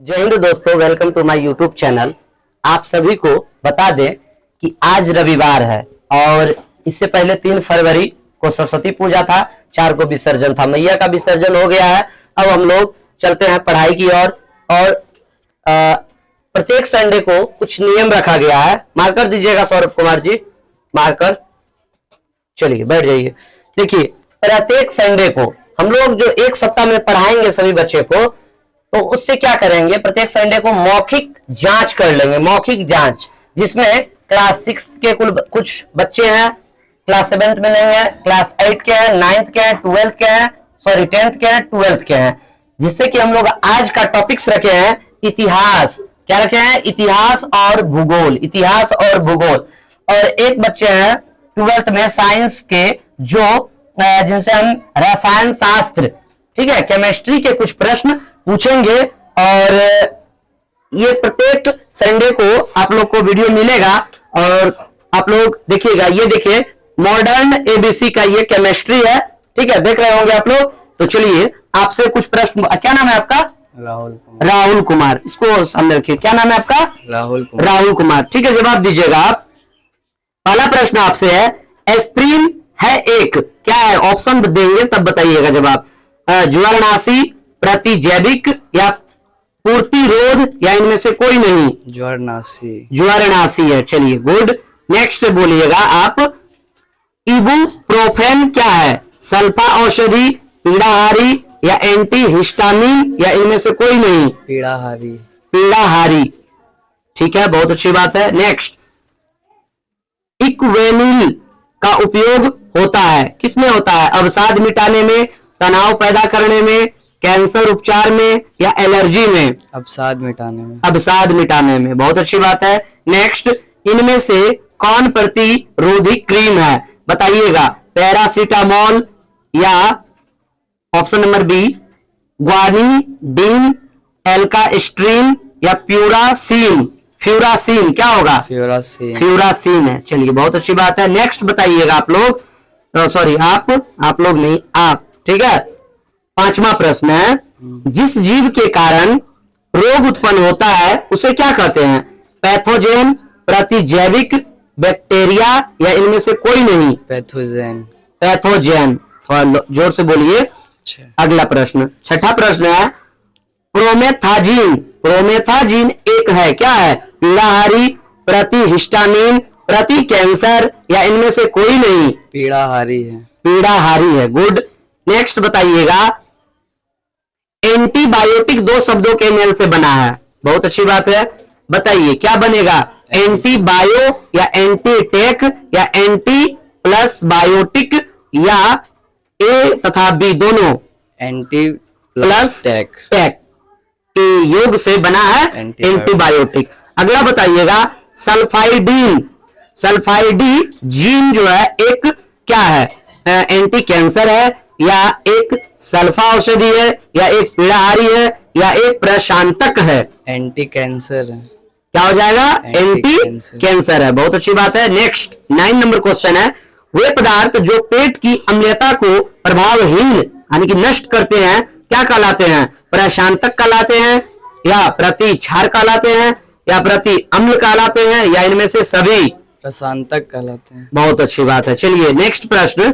जय हिंद दोस्तों, welcome to my YouTube channel. आप सभी को बता दें कि आज रविवार है और इससे पहले 3 फरवरी को सरस्वती पूजा था, 4 को विसर्जन था। मैया का विसर्जन हो गया है। अब हम लोग चलते हैं पढ़ाई की ओर और प्रत्येक संडे को कुछ नियम रखा गया है। मार्कर दीजिएगा सौरभ कुमार जी, मार्कर। चलिए बैठ जाइए। देखिए, प्रत्येक संडे को हम लोग जो एक सप्ताह में पढ़ाएंगे सभी बच्चे को, तो उससे क्या करेंगे, प्रत्येक संडे को मौखिक जांच कर लेंगे। मौखिक जांच जिसमें क्लास 6 के कुछ बच्चे हैं, क्लास 7 में नहीं है, क्लास 8 के हैं, 9th के हैं, 12th के हैं, सॉरी 10th के हैं, 12th के हैं। जिससे कि हम लोग आज का टॉपिक्स रखे हैं इतिहास। क्या रखे हैं? इतिहास और भूगोल। इतिहास और भूगोल। और एक बच्चे हैं 12th में साइंस के, जो जिनसे हम रसायन शास्त्र, ठीक है, केमिस्ट्री के कुछ प्रश्न पूछेंगे। और ये प्रत्येक संडे को आप लोग को वीडियो मिलेगा और आप लोग देखिएगा। ये देखिए, मॉडर्न एबीसी का ये केमिस्ट्री है, ठीक है, देख रहे होंगे आप लोग। तो चलिए आपसे कुछ प्रश्न। क्या नाम है आपका? राहुल कुमार। इसको सामने रखिए। क्या नाम है आपका? राहुल कुमार। ठीक है, जवाब दीजिएगा आप। पहला प्रश्न आपसे है, एस्प्रिन है एक, क्या है? ऑप्शन देंगे तब बताइएगा जवाब। ज्वरनाशी, प्रतिजैविक या पूर्तिरोध या इनमें से कोई नहीं? ज्वरनाशी है। चलिए गुड। नेक्स्ट बोलिएगा आप। इबुप्रोफेन क्या है? सल्फा औषधि, पीड़ाहारी या एंटी हिस्टामिन या इनमें से कोई नहीं? पीड़ाहारी। ठीक है, बहुत अच्छी बात है। नेक्स्ट, इक्वेनिल का उपयोग होता है, किसमें होता है? अवसाद मिटाने में, तनाव पैदा करने में, कैंसर उपचार में या एलर्जी में? अवसाद मिटाने में। बहुत अच्छी बात है। नेक्स्ट, इनमें से कौन प्रतिरोधी क्रीम है? बताइएगा। पैरासीटामोल या ऑप्शन नंबर बी ग्वानिडीन, एल्कास्ट्रीन या प्यूरासीन? फ्यूरासीन क्या होगा? फ्यूरासीन है। चलिए बहुत अच्छी बात है। नेक्स्ट बताइएगा आप लोग, सॉरी आप लोग नहीं, आप, ठीक है। 5वां प्रश्न है, जिस जीव के कारण रोग उत्पन्न होता है उसे क्या कहते हैं? पैथोजेन, प्रतिजैविक, बैक्टीरिया या इनमें से कोई नहीं? पैथोजेन। थोड़ा जोर से बोलिए। अगला प्रश्न, 6ठा प्रश्न है, प्रोमेथाजीन एक है, क्या है? पीड़ाहारी, प्रतिहिस्टामिन, प्रति कैंसर या इनमें से कोई नहीं? पीड़ाहारी है। गुड। नेक्स्ट बताइएगा, एंटीबायोटिक 2 शब्दों के मेल से बना है। बहुत अच्छी बात है। बताइए क्या बनेगा? एंटीबायो या एंटीटेक या एंटी प्लस बायोटिक या ए तथा बी दोनों? एंटी प्लस टेक के योग से बना है एंटीबायोटिक। अगला बताइएगा, सल्फाइडीजीन जो है एक क्या है? एंटी कैंसर है या एक सल्फा औषधि है या एक पीड़ाहारी है या एक प्रशांतक है? एंटी कैंसर है। क्या हो जाएगा? एंटी कैंसर है। बहुत अच्छी बात है। नेक्स्ट 9 नंबर क्वेश्चन है, वे पदार्थ जो पेट की अम्लता को प्रभावहीन यानी कि नष्ट करते हैं क्या कहलाते हैं? प्रशांतक कहलाते हैं या प्रति क्षार कहलाते हैं या प्रति अम्ल कहलाते हैं या इनमें से सभी? प्रशांतक कहलाते हैं। बहुत अच्छी बात है। चलिए नेक्स्ट प्रश्न,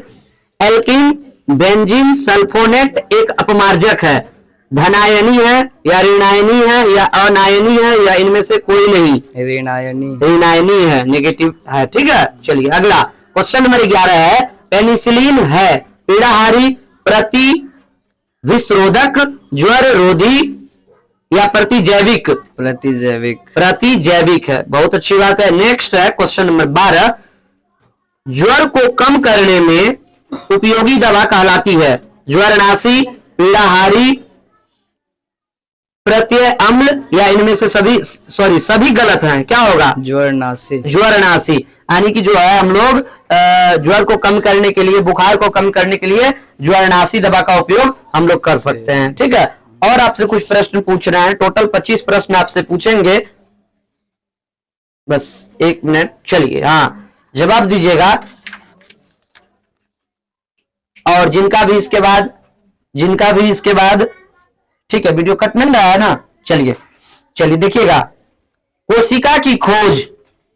एल्किन बेंजीन सल्फोनेट एक अपमार्जक है, धनायनी है या ऋणायनी है या अनायनी है या इनमें से कोई नहीं? ऋणायनी है, नेगेटिव है। ठीक है, चलिए अगला क्वेश्चन नंबर 11 है, पेनिसिलिन है पीड़ाहारी, प्रति विषरोधक, ज्वर रोधी या प्रतिजैविक? प्रतिजैविक है। बहुत अच्छी बात है। नेक्स्ट है क्वेश्चन नंबर 12, ज्वर को कम करने में उपयोगी दवा कहलाती है? ज्वरनाशी, पीड़ाहारी, प्रत्यय अम्ल या इनमें से सभी? सॉरी सभी गलत हैं। क्या होगा? ज्वरनाशी यानी कि जो है हम लोग ज्वर को कम करने के लिए, बुखार को कम करने के लिए ज्वरनाशी दवा का उपयोग हम लोग कर सकते हैं। ठीक है, और आपसे कुछ प्रश्न पूछ रहे हैं। टोटल 25 प्रश्न आपसे पूछेंगे। बस 1 मिनट। चलिए हाँ, जवाब दीजिएगा। और जिनका भी इसके बाद ठीक है, वीडियो कट मिल रहा है ना? चलिए चलिए देखिएगा, कोशिका की खोज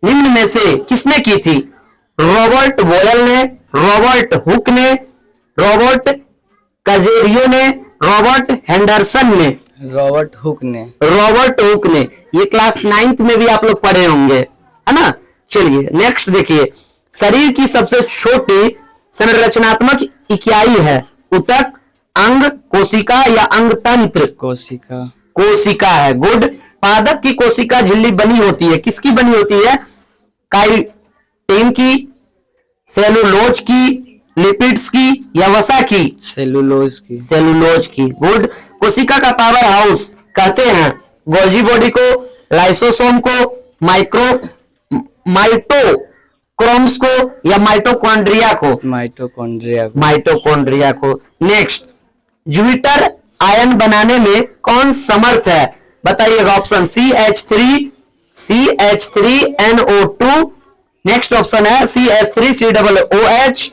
निम्न में से किसने की थी? रॉबर्ट बोयल ने, रॉबर्ट हुक ने, रॉबर्ट कजेरियो ने, रॉबर्ट हेंडरसन ने। रॉबर्ट हुक ने। रॉबर्ट हुक ने, ये क्लास 9th में भी आप लोग पढ़े होंगे, है ना। चलिए नेक्स्ट देखिए, शरीर की सबसे छोटी संरचनात्मक इकाई है? ऊतक, अंग, कोशिका या अंग तंत्र? कोशिका। कोशिका है, गुड। पादप की कोशिका झिल्ली बनी होती है, किसकी बनी होती है? काइटिन की, सेलुलोज की, लिपिड्स की या वसा की? सेलुलोज की। सेलुलोज की, गुड। कोशिका का पावर हाउस कहते हैं गोल्जी बॉडी को, लाइसोसोम को, माइटोक्रोम्स को या माइटोकॉन्ड्रिया को? माइटोकॉन्ड्रिया को। माइटोकॉन्ड्रिया को। नेक्स्ट, ज्यूपिटर आयन बनाने में कौन समर्थ है? बताइएगा। ऑप्शन CH3NO2, नेक्स्ट ऑप्शन है CH3COOH,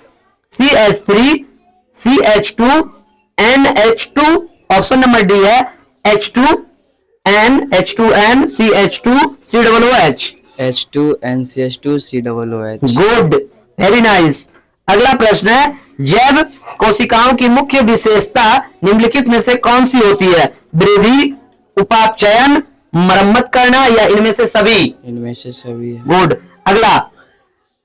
CH3CH2NH2, option number D है H2NH2NCH2COOH। H2NCH2COOH। Good, very nice. अगला प्रश्न है, जैव कोशिकाओं की मुख्य विशेषता निम्नलिखित में से कौन सी होती है? वृद्धि, उपापचयन, मरम्मत करना या इनमें से सभी? इनमें से सभी है। गुड। अगला,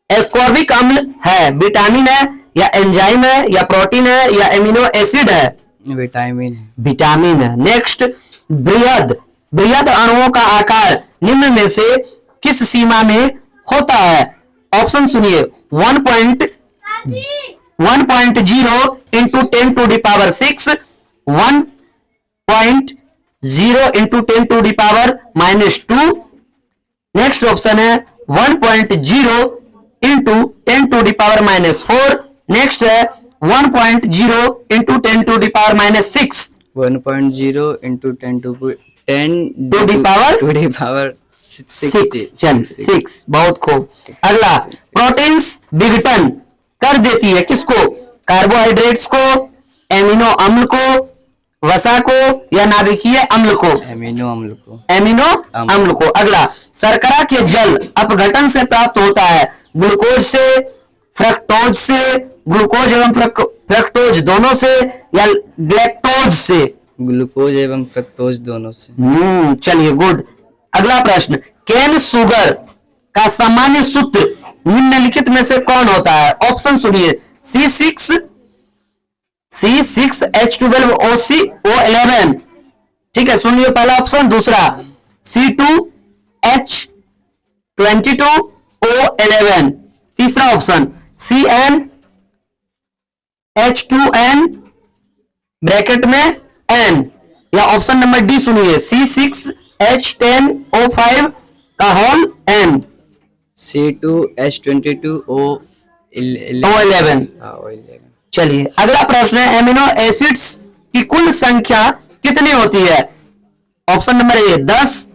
एस्कॉर्बिक अम्ल है, विटामिन है या एंजाइम है या प्रोटीन है या एमिनो एसिड है? विटामिन। विटामिन है। नेक्स्ट, बृहद बृहद अणुओं का आकार निम्न में से किस सीमा में होता है? ऑप्शन सुनिए, 1.0 into 10 to the power 6, 1.0 into 10 to the power -2। Next option है 1.0 into 10 to the power -4। Next है 1.0 into 10 to the power -6। 1.0 into 10 to to the power 6। बहुत खूब। अगला, प्रोटीन्स विघटन कर देती है किसको? कार्बोहाइड्रेट्स को, एमिनो अम्ल को, वसा को या नाभिकीय अम्ल को? एमिनो अम्ल को। एमिनो अम्ल को। अगला, शर्करा के जल अपघटन से प्राप्त होता है? ग्लूकोज से, फ्रक्टोज से, ग्लूकोज एवं फ्रक्टोज दोनों से या ग्लैक्टोज से? ग्लूकोज एवं फ्रक्टोज दोनों से। चलिए गुड। अगला प्रश्न, केन शुगर का सामान्य सूत्र निम्नलिखित में से कौन होता है? ऑप्शन सुनिए, C6H12OC-O11, ठीक है, सुनिए पहला ऑप्शन। दूसरा C2H22O11, तीसरा ऑप्शन CnH2n ब्रैकेट में n, या ऑप्शन नंबर डी सुनिए, C6H10O5 का होल n। C2H22O11। चलिए अगला प्रश्न है, एमिनो एसिड्स की कुल संख्या कितनी होती है? Option number A 10,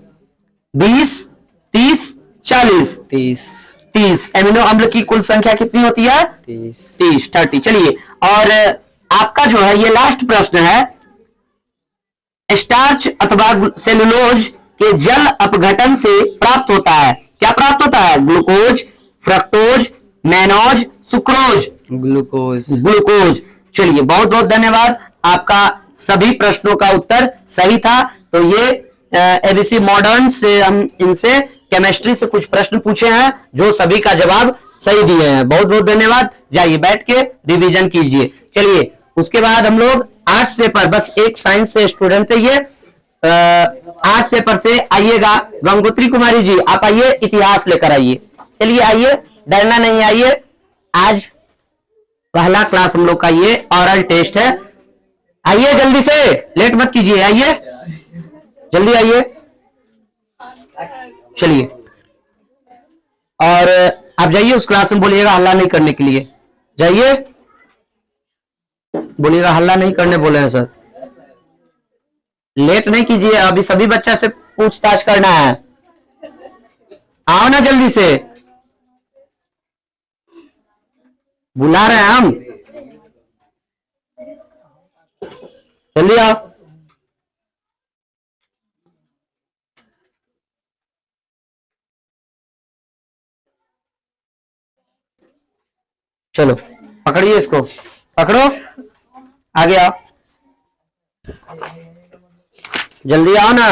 20, 30, 40। 30 एमिनो अम्ल की कुल संख्या कितनी होती है? 30 चलिए, और आपका जो है ये लास्ट प्रश्न है, स्टार्च अथवा सेलुलोज के जल अपघटन से प्राप्त होता है, क्या प्राप्त होता है? Glucose, fructose, mannose, sucrose? Glucose. चलिए बहुत बहुत धन्यवाद, आपका सभी प्रश्नों का उत्तर सही था। तो ये एबीसी मॉडर्न से हम इनसे केमिस्ट्री से कुछ प्रश्न पूछे हैं जो सभी का जवाब सही दिए हैं। बहुत बहुत धन्यवाद। जाइए बैठ के रिवीजन कीजिए। चलिए उसके बाद हम लोग आर्ट्स पेपर, बस एक साइंस से स्टूडेंट है ये, आर्ट्स पेपर से आइएगा। गंगोत्री कुमारी जी आप आइए, इतिहास लेकर आइए। चलिए आइए, डरना नहीं, आइए। आज पहला क्लास हम लोग का ये ऑरल टेस्ट है। आइए जल्दी से, लेट मत कीजिए, आइए जल्दी आइए। चलिए, और आप जाइए उस क्लास में, बोलिएगा हल्ला नहीं करने के लिए। जाइए, बोलिएगा हल्ला नहीं करने बोले हैं सर। लेट नहीं कीजिए, अभी सभी बच्चा से पूछताछ करना है। आओ ना जल्दी से, बुला रहे हैं हम, जल्दी आओ। चलो पकड़िए इसको, पकड़ो, आगे आओ, जल्दी आओ ना।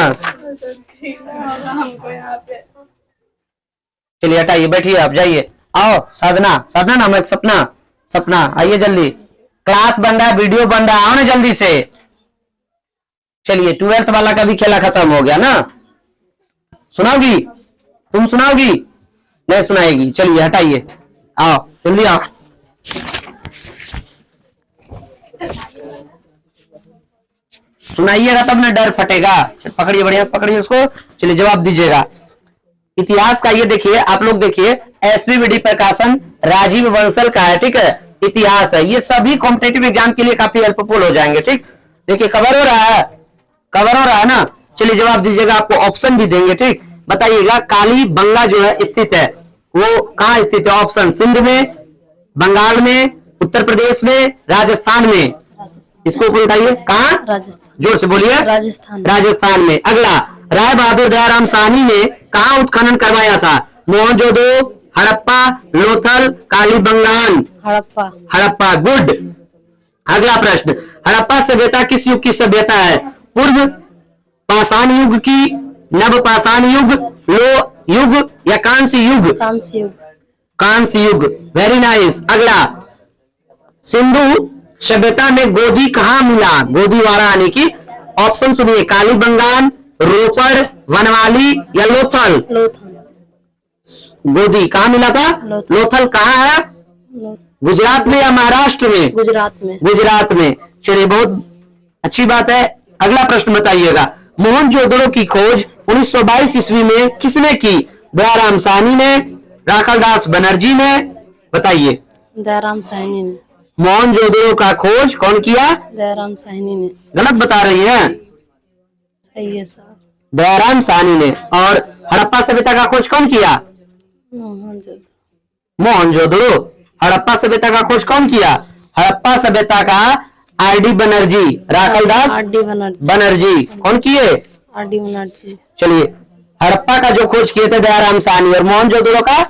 चलिए हटाइए, बैठिए, आप जाइए, आओ। साधना, साधना नाम है एक, सपना, सपना आइए जल्दी, क्लास बन रहा है, वीडियो बन रहा है, आओ ना जल्दी से। चलिए 12th वाला का भी खेला खत्म हो गया ना। सुनाओगी, तुम सुनाओगी? नहीं सुनाएगी, चलिए हटाइए, आओ जल्दी आओ। सुनाइएगा तब ना डर फटेगा। पकड़िए, बढ़िया से पकड़िए इसको, चलिए जवाब दीजिएगा। इतिहास का ये देखिए, आप लोग देखिए, एसवीबीडी प्रकाशन राजीव बंसल का है, ठीक है, इतिहास है। ये सभी कॉम्पिटेटिव एग्जाम के लिए काफी हेल्पफुल हो जाएंगे, ठीक। देखिए कवर हो रहा है, कवर हो रहा है ना। चलिए जवाब दीजिएगा, आपको ऑप्शन भी देंगे, ठीक। बताइएगा काली बंगा जो है स्थित है, वो कहाँ स्थित है? ऑप्शन सिंध में, बंगाल में, उत्तर प्रदेश में, राजस्थान में। इसको बताइए, कहाँ? राजस्थान। जोर से बोलिए। राजस्थान। राजस्थान में। अगला, राय बहादुर दयाराम साहनी ने कहाँ उत्खनन करवाया था? मोहनजोदड़ो, हड़प्पा, लोथल, कालीबंगान। हड़प्पा। हड़प्पा, गुड। अगला प्रश्न, हड़प्पा सभ्यता किस युग की सभ्यता है? पूर्व पाषाण युग की, नव पाषाण युग, लो युग या कांस्य युग? कांस्य युग। कांस्य युग, वेरी नाइस। अगला, सिंधु सभ्यता में गोदी कहाँ मिला? गोदीवाड़ा आने की। ऑप्शन सुनिए, कालीबंगान, रोपड़, वनवाली या लोथल? लोथल। गोदी कहाँ मिला था? लोथल। लोथल कहाँ है? गुजरात में या महाराष्ट्र में? गुजरात में। गुजरात में। चलिए बहुत अच्छी बात है। अगला प्रश्न बताइएगा, मोहनजोदड़ो की खोज 1922 ईस्वी में किसने की? दयाराम साहनी ने, राखालदास बनर्जी ने? बताइए। दयाराम साहनी ने। मोहनजोदड़ो का खोज कौन किया? दयाराम साहनी ने। गलत बता रही हैं। सही है सर। दयाराम साहनी ने। और हड़प्पा सभ्यता का खोज कौन किया? मोहनजोदड़ो। हड़प्पा सभ्यता का खोज कौन किया? हड़प्पा सभ्यता का आर.डी. बनर्जी, राखालदास आर.डी. बनर्जी। बनर्जी कौन किए? आर.डी. बनर्जी। चलिए, हड़प्पा का जो खोज किए थे दयाराम साहनी, और मोहनजोदड़ो का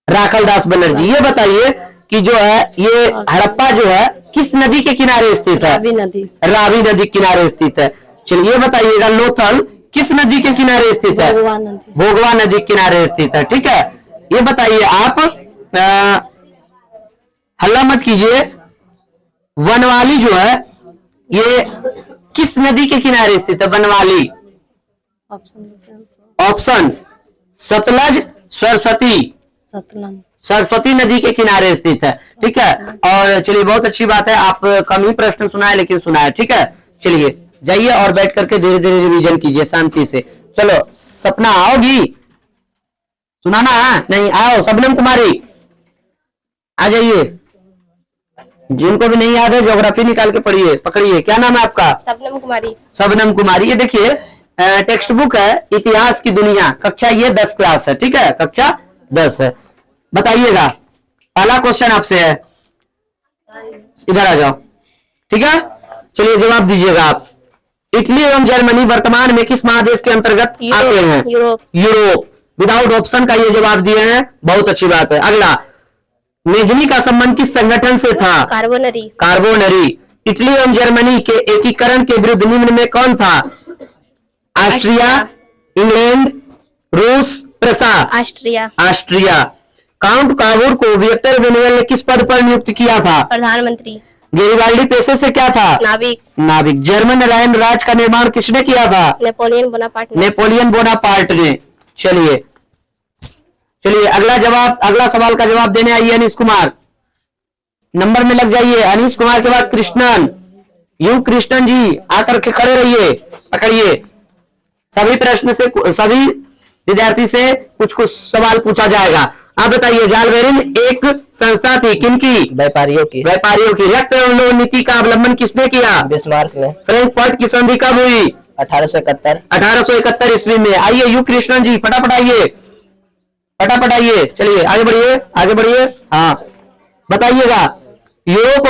राखालदास बनर्जी। ये बताइए कि जो है ये हड़प्पा जो है किस नदी के किनारे स्थित है? रावी नदी। रावी नदी किनारे स्थित है। चलिए बताइएगा, लोथल किस नदी के किनारे स्थित है? भोगवा नदी। भोगवा नदी के किनारे स्थित है, ठीक है। ये बताइए आप, हल्ला मत कीजिए, वनवाली जो है ये किस नदी के किनारे स्थित है? वनवाली। ऑप्शन सतलज, सरस्वती। सतलज। सरस्वती नदी के किनारे स्थित है, ठीक है। और चलिए बहुत अच्छी बात है, आप कम ही प्रश्न सुनाए लेकिन सुनाए, ठीक है। चलिए जाइए और बैठ करके धीरे धीरे रिवीजन कीजिए शांति से। चलो सपना आओगी, सुनाना है? नहीं, आओ। शबनम कुमारी आ जाइए, जिनको भी नहीं याद है ज्योग्राफी निकाल के पढ़िए। पकड़िए, क्या नाम है आपका? शबनम कुमारी। शबनम कुमारी। ये देखिए टेक्स्ट बुक है इतिहास की दुनिया, कक्षा ये 10 क्लास है, ठीक है, कक्षा 10 है। बताइएगा, पहला क्वेश्चन आपसे है, इधर आ जाओ, ठीक है। चलिए जवाब दीजिएगा आप। इटली एवं जर्मनी वर्तमान में किस महादेश के अंतर्गत आते हैं? यूरोप। यूरोप। विदाउट ऑप्शन का ये जवाब दिए हैं, बहुत अच्छी बात है। अगला, मेजनी का संबंध किस संगठन से था? कार्बोनरी। कार्बोनरी। इटली एवं जर्मनी के एकीकरण के विरुद्ध निम्न में कौन था? ऑस्ट्रिया, इंग्लैंड, रूस, प्रसा? ऑस्ट्रिया। ऑस्ट्रिया। काउंट काबूर को विक्टर वेनेगल ने किस पद पर नियुक्त किया था? प्रधानमंत्री। गेरिबाल्डी पेशे से क्या था? नाविक। नाविक। जर्मन रायन राज का निर्माण किसने किया था? नेपोलियन बोनापार्ट ने। नेपोलियन बोनापार्ट ने। चलिए चलिए अगला जवाब, अगला सवाल का जवाब देने आइए अनीश कुमार, नंबर में लग जाइए। अनीश कुमार के बाद कृष्णन, यू कृष्णन जी आकर के खड़े रहिए, पकड़िए। सभी प्रश्न से, सभी विद्यार्थी से कुछ कुछ सवाल पूछा जाएगा। आप बताइए, जालबेरिन एक संस्था थी, किनकी? व्यापारियों की। व्यापारियों की। रक्त एवं लोह नीति का अवलंबन किसने किया? बिस्मार्क ने। फ्रैंकफर्ट की संधि कब हुई? 1871। 1871 ईस्वी में। आइए यू कृष्णन जी, फटाफट आइए, फटाफट आइए। चलिए आगे बढ़िए, आगे बढ़िए। हाँ बताइएगा, यूरोप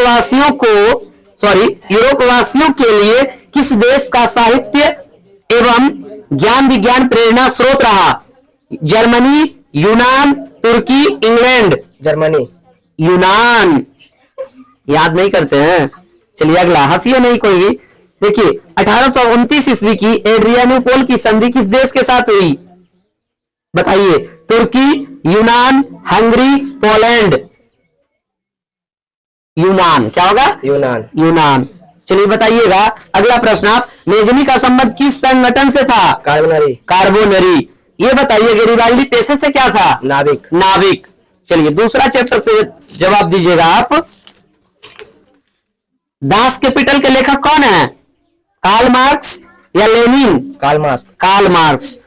वासियों के लिए किस देश का साहित्य एवं ज्ञान विज्ञान प्रेरणा स्रोत रहा? जर्मनी, यूनान, तुर्की, इंग्लैंड? जर्मनी। यूनान। याद नहीं करते हैं? चलिए अगला, हंसिए नहीं कोई भी। देखिए 1829 ईस्वी की एड्रियानोपोल की संधि किस देश के साथ हुई? बताइए। तुर्की, यूनान, हंगरी, पोलैंड। यूनान। क्या होगा? यूनान। यूनान। चलिए बताइएगा अगला प्रश्न आप, मेजनी का संबंध किस संगठन से था? कार्बोनरी। कार्बोनरी। ये बताइए गेरिबाल्डी पेशे से क्या था? नाविक। नाविक। चलिए दूसरा चैप्टर से जवाब दीजिएगा आप। दास कैपिटल के लेखक कौन है? कार्ल मार्क्स या Lenin? Karl Marx. Karl Marx.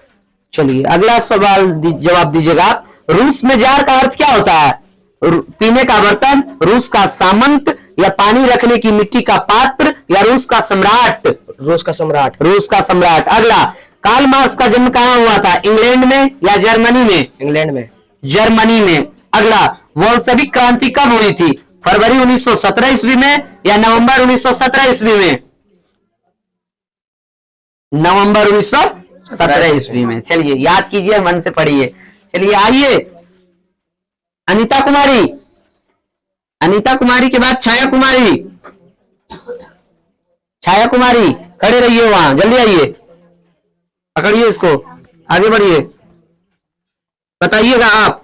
चलिए अगला सवाल जवाब दीजिएगा आप। रूस में जार का अर्थ क्या होता है? पीने का बर्तन, रूस का सामंत, या पानी रखने की मिट्टी का पात्र, या रूस का सम्राट? रूस का सम्राट। रूस का सम्राट। अगला, कार्ल मार्क्स का जन्म कहां हुआ था? इंग्लैंड में या जर्मनी में? इंग्लैंड में। जर्मनी में। अगला, बोल्शेविक क्रांति कब हुई थी? फरवरी 1917 ईस्वी में या नवंबर 1917 ईस्वी में? नवंबर 1917 ईस्वी में। चलिए याद कीजिए, मन से पढ़िए। चलिए आइए, अनीता कुमारी। अनीता कुमारी के बाद छाया कुमारी। छाया कुमारी खड़े रहिए वहां, जल्दी आइए, पकड़िए इसको, आगे बढ़िए। बताइएगा आप,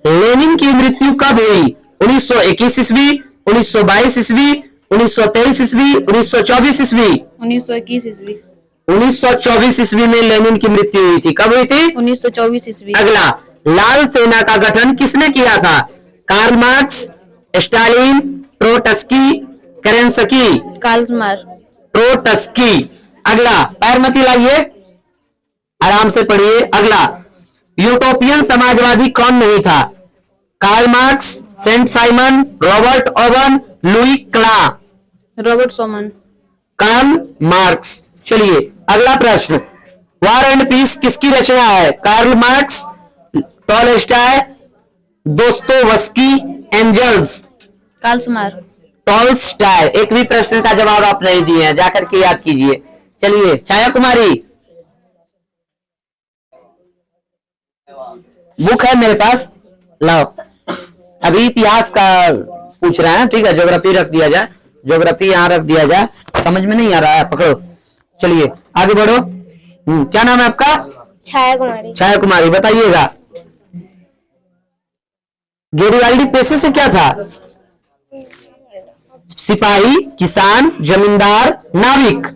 लेनिन की मृत्यु कब हुई? 1921 ईस्वी, 1922 ईस्वी, 1923 ईस्वी, 1924 ईस्वी? 1921 ईस्वी। 1924 ईस्वी में लेनिन की मृत्यु हुई थी। कब हुई थी? 1924 ईस्वी। अगला, लाल सेना का गठन किसने किया था? Karl Marx, Stalin, Trotsky, Kerensky? Karl Marx. Trotsky. अगला, पैर मत हिलाइए, आराम से पढ़िए। अगला, यूटोपियन समाजवादी कौन नहीं था? Karl Marx, Saint Simon, Robert Owen, Louis क्ला? रॉबर्ट सोमन। Karl Marx. चलिए अगला प्रश्न, वॉर एंड पीस किसकी रचना है? Karl Marx, Tolstoy, Dostoevsky, Engels? Karl Marx. Tolstoy. एक भी प्रश्न का जवाब आप नहीं दिए हैं, जाकर के याद कीजिए। चलिए छाया कुमारी, बुक है मेरे पास, लाओ। अभी इतिहास का पूछ रहे हैं, ठीक है? ज्योग्राफी रख दिया जाए, ज्योग्राफी यहाँ रख दिया जाए। समझ में नहीं आ रहा है, पकड़ो। चलिए आगे बढ़ो। क्या नाम है आपका? छाया कुमारी। छाया कुमारी। बताइएगा, गेरिबाल्डी पेशे से क्या था? सिपाही, किसान, जमींदार, नाविक?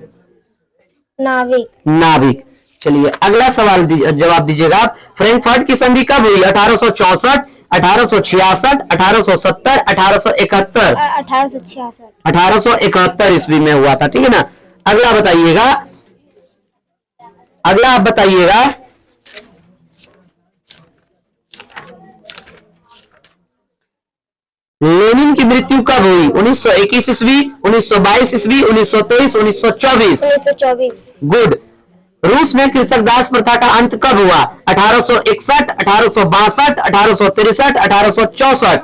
नाविक। नाविक। चलिए अगला सवाल जवाब दीजिएगा आप। फ्रैंकफर्ट की संधि कब हुई? 1864, 1866, 1870, 1871? 1866। 1871 ईस्वी में हुआ था, ठीक है ना? अगला बताइएगा, अगला आप बताइएगा, लेनिन की मृत्यु कब हुई? 1921 ईस्वी, 1922 ईस्वी, 1923, 1924? 1924। गुड। रूस में कृषक दास प्रथा का अंत कब हुआ? 1861, 1862, 1863, 1864?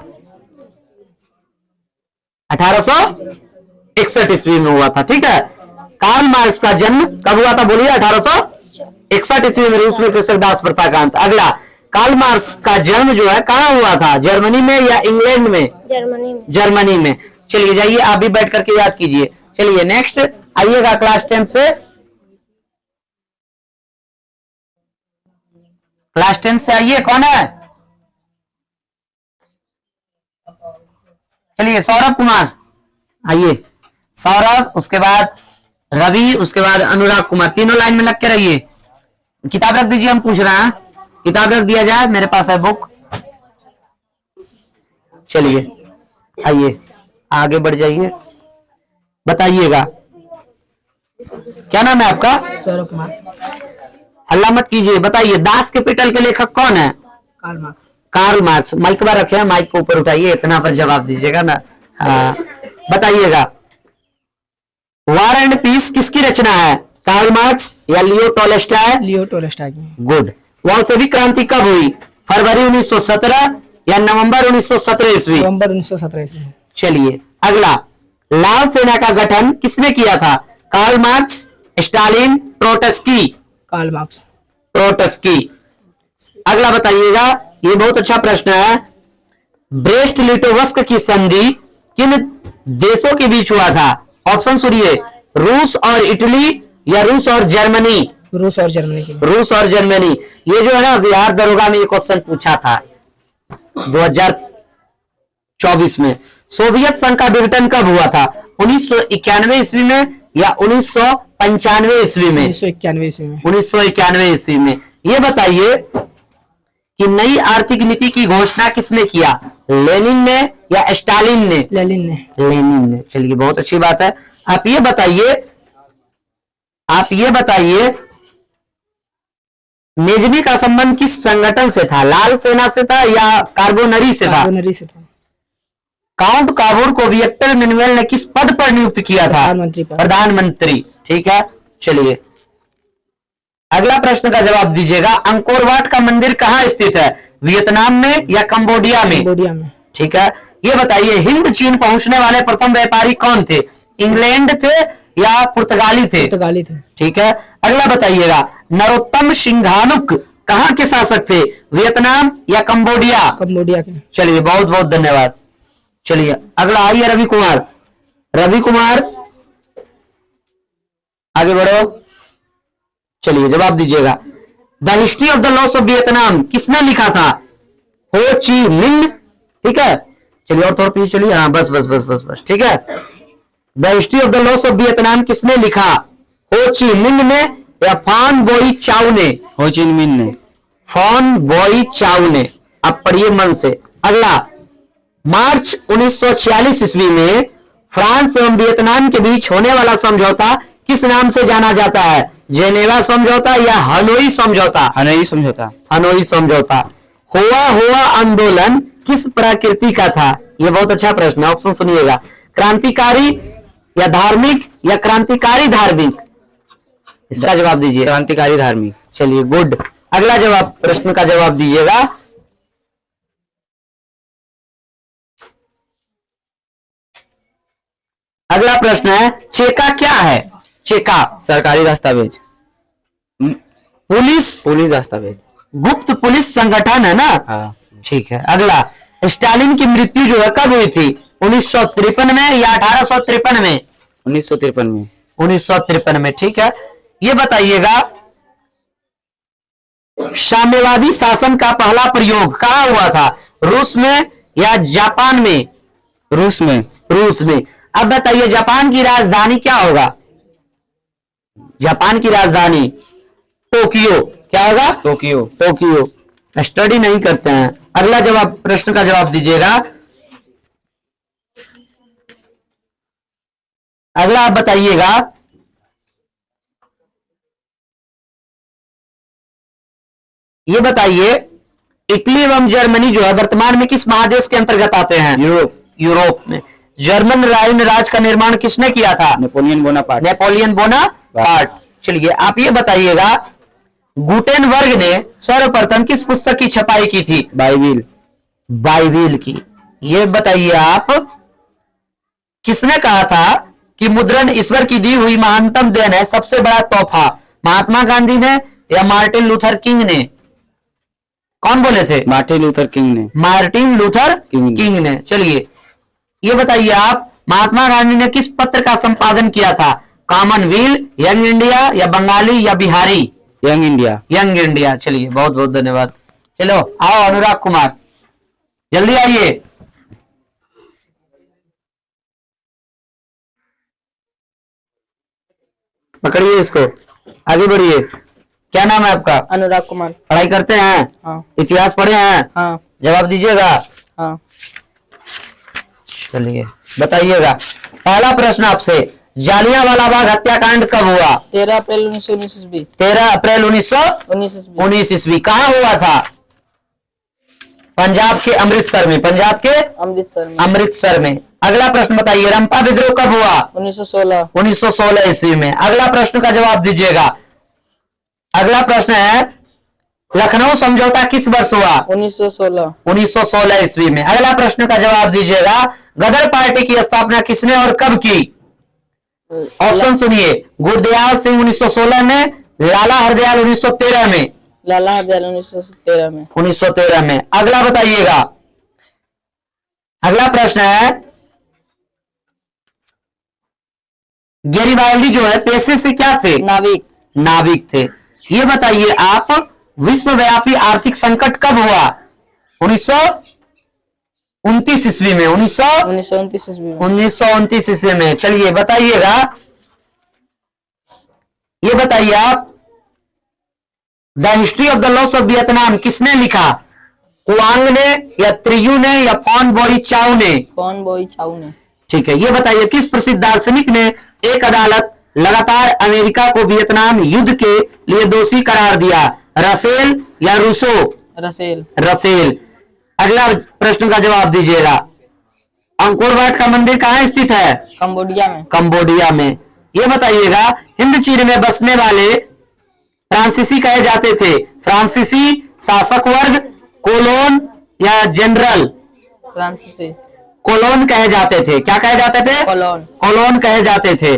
1861 ईस्वी में हुआ था, ठीक है? कार्ल मार्क्स का जन्म कब हुआ था? बोलिए। 1861 ईस्वी में रूस में कृषक दास प्रथा का अंत। अगला, कार्ल मार्क्स का जन्म जो है कहां हुआ था? जर्मनी में या इंग्लैंड में? जर्मनी में। जर्मनी में। चलिए जाइए, आप भी बैठ करके याद कीजिए। चलिए नेक्स्ट आइएगा, क्लास 10 से। क्लास 10 से आइए, कौन है? चलिए सौरभ कुमार आइए। सौरभ, उसके बाद रवि, उसके बाद अनुराग कुमार, तीनों लाइन में लग के रहिए। किताब रख दीजिए, हम पूछ रहे हैं, किताब रख दिया जाए, मेरे पास है बुक। चलिए आइए, आगे बढ़ जाइए। बताइएगा, क्या नाम है आपका? सौरभ कुमार। हल्ला मत कीजिए। बताइए, दास कैपिटल के लेखक कौन है? Karl Marx. Karl Marx. Mike पर रखे हैं, माइक को ऊपर उठाइए, इतना पर जवाब दीजिएगा ना। हाँ बताइएगा, वॉर एंड पीस किसकी रचना है? कार्ल मार्क्स या लियो टॉलस्टॉय? लियो टॉलस्टॉय। गुड। बोल्शेविक क्रांति कब हुई? फरवरी 1917 या नवंबर 1917 ईस्वी? नवंबर 1917 ईस्वी। चलिए अगला, लाल सेना का गठन किसने किया था? Karl Marx, Stalin, Trotsky? Karl Marx. Trotsky. अगला बताइएगा, ये बहुत अच्छा प्रश्न है। ब्रेस्ट लिटोवस्क की संधि किन देशों के बीच हुआ था? ऑप्शन सुनिए, रूस और इटली या रूस और जर्मनी? रूस और जर्मनी के लिए। रूस और जर्मनी। ये जो है ना, बिहार दरोगा में ये क्वेश्चन पूछा था 2024 में। सोवियत संघ का विघटन कब हुआ था? 1991 ईस्वी में या 1995 ईस्वी में? 1991 ईस्वी में। 1991 ईस्वी में। ये बताइए कि नई आर्थिक नीति की घोषणा किसने किया? लेनिन ने या स्टालिन ने? लेनिन ने। लेनिन ने। चलिए, बहुत अच्छी बात है। आप ये बताइए नेजमी का संबंध किस संगठन से था? लाल सेना से था या कार्बोनरी से था? कार्बोनरी से था। काउंट काबूर को विक्टर मैनुअल ने किस पद पर नियुक्त किया था? प्रधानमंत्री पद। प्रधानमंत्री। ठीक है, चलिए अगला प्रश्न का जवाब दीजिएगा। अंकोर वाट का मंदिर कहाँ स्थित है? वियतनाम में या कंबोडिया में? कंबोडिया में। ठीक है, ये बताइए हिंद चीन पहुंचने वाले प्रथम व्यापारी कौन थे? इंग्लैंड थे या पुर्तगाली थे? पुर्तगाली थे। ठीक है, अगला बताइएगा नरोत्तम सिंघानुक कहाँ के शासक थे? वियतनाम या कंबोडिया? कंबोडिया के। चलिए, बहुत बहुत धन्यवाद। चलिए अगला आइए रवि कुमार। रवि कुमार आगे बढ़ो। चलिए जवाब दीजिएगा। The history of the loss of Vietnam किसने लिखा था? हो ची मिन्ह। ठीक है, चलिए और थोड़ा पीछे चलिए। हाँ, बस बस बस बस बस, ठीक है। The history of the loss of Vietnam किसने लिखा? हो ची मिन्ह ने या फान बोई चाउ ने? हो चिन मिन ने। फान बोई चाउ ने। अब पढ़िए मन से। अगला, मार्च 1946 ईस्वी में फ्रांस एवं वियतनाम के बीच होने वाला समझौता किस नाम से जाना जाता है? जेनेवा समझौता या हनोई समझौता? हनोई समझौता। हनोई समझौता। हुआ आंदोलन किस प्रकृति का था? यह बहुत अच्छा प्रश्न है, ऑप्शन सुनिएगा। क्रांतिकारी या धार्मिक या क्रांतिकारी धार्मिक? इसका जवाब दीजिए। क्रांतिकारी धार्मिक। चलिए, गुड। अगला जवाब, प्रश्न का जवाब दीजिएगा। अगला प्रश्न है, चेका क्या है? चेका सरकारी दस्तावेज। पुलिस दस्तावेज। गुप्त पुलिस संगठन है ना? हाँ। ठीक है। अगला, स्टालिन की मृत्यु जो है कब हुई थी? 1953 में या 1853 में? 1953 में। 1953 में। ठीक है, ये बताइएगा साम्यवादी शासन का पहला प्रयोग कहाँ हुआ था? रूस में या जापान में? रूस में। रूस में। अब बताइए जापान की राजधानी क्या होगा? जापान की राजधानी टोक्यो। क्या होगा? टोक्यो। टोक्यो। स्टडी नहीं करते हैं। अगला जवाब, प्रश्न का जवाब दीजिएगा। अगला आप बताइएगा, ये बताइए इटली एवं जर्मनी जो है वर्तमान में किस महादेश के अंतर्गत आते हैं? यूरोप में। जर्मन राइन राज का निर्माण किसने किया था? Napoleon Bonaparte. Napoleon Bonaparte. चलिए आप ये बताइएगा गुटेनबर्ग ने सर्वप्रथम किस पुस्तक की छपाई की थी? बाइबिल। बाइबिल की। ये बताइए आप किसने कहा था कि मुद्रण ईश्वर की दी हुई महानतम देन है, सबसे बड़ा तोहफा? महात्मा गांधी ने या मार्टिन लूथर किंग ने? कौन बोले थे? मार्टिन लूथर किंग ने। मार्टिन लूथर किंग ने। चलिए ये बताइए आप महात्मा गांधी ने किस पत्र का संपादन किया था? कॉमनवेल्थ, यंग इंडिया या बंगाली या Bihari? Young India. Young India. चलिए बहुत बहुत धन्यवाद। चलो आओ अनुराग कुमार, जल्दी आइए। पकड़िए इसको, आगे बढ़िए। क्या नाम है आपका? अनुराग कुमार। पढ़ाई करते हैं? हाँ। इतिहास पढ़े हैं? हाँ। जवाब दीजिएगा। हाँ। चलिए बताइएगा। पहला प्रश्न आपसे, जालियांवाला बाग हत्याकांड कब हुआ? 13 अप्रैल 1919 ईस्वी। 13 अप्रैल 1919 ईस्वी। कहाँ हुआ था? पंजाब के अमृतसर में। पंजाब के अमृतसर में। अगला प्रश्न बताइए, रंपा विद्रोह कब हुआ? 1916। 1916 ईस्वी में। अगला प्रश्न का जवाब दीजिएगा। अगला प्रश्न है, लखनऊ समझौता किस वर्ष हुआ? 1916। 1916 ईस्वी में। अगला प्रश्न का जवाब दीजिएगा, गदर पार्टी की स्थापना किसने और कब की? ऑप्शन सुनिए, गुरदयाल सिंह 1916 में, लाला हरदयाल 1913 में। लाला हरदयाल 1913 में। 1913 में। अगला बताइएगा, अगला प्रश्न है, गैरिबाल्डी जो है पेशे से क्या थे? नाविक। नाविक थे। ये बताइए आप, विश्वव्यापी आर्थिक संकट कब हुआ? 1929 ईस्वी में। 1929 ईस्वी में। 1929 ईस्वी में। चलिए बताइएगा, ये बताइए आप, the history of the loss of Vietnam किसने लिखा? कुआंग ने या त्रियू ने या फॉन बोई चाउ ने? फॉन बोई चाउ ने। ठीक है। ये बताइए किस प्रसिद्ध दार्शनिक ने एक अदालत लगातार अमेरिका को वियतनाम युद्ध के लिए दोषी करार दिया? रसेल या रूसो? रसेल। रसेल। अगला प्रश्न का जवाब दीजिएगा, अंकोर वाट का मंदिर कहाँ स्थित है? कंबोडिया में। कंबोडिया में। ये बताइएगा, हिंद चीन में बसने वाले फ्रांसीसी कहे जाते थे? फ्रांसीसी, शासक वर्ग, कोलोन या जनरल? फ्रांसीसी। कोलोन कहे जाते थे। क्या कहे जाते थे? कोलोन। कोलोन कहे जाते थे।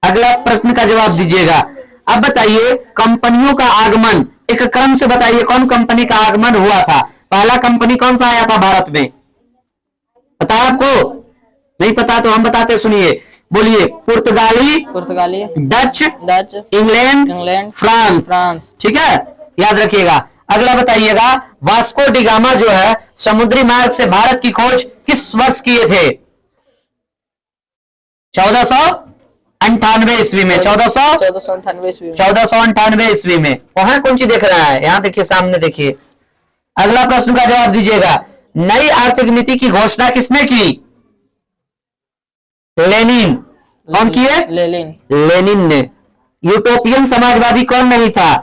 अगला प्रश्न का जवाब दीजिएगा। अब बताइए, कंपनियों का आगमन एक क्रम से बताइए, कौन कंपनी का आगमन हुआ था? पहला कंपनी कौन सा आया था भारत में? पता है आपको? नहीं पता तो हम बताते, सुनिए, बोलिए। पुर्तगाली, पुर्तगाली, Dutch, Dutch, England, England, France. France. ठीक है, याद रखिएगा। अगला बताइएगा, वास्को डी गामा जो है समुद्री मार्ग से भारत की खोज किस वर्ष किए थे? 1498 ईस्वी में। 1498 ईस्वी में। 1498 ईस्वी में। वहां कौन सी देख रहा है? यहां देखिए, सामने देखिए। अगला प्रश्न का जवाब दीजिएगा, नई आर्थिक नीति की घोषणा किसने की? लेनिन। कौन किए? लेनिन। लेनिन ने। यूटोपियन समाजवादी कौन नहीं था?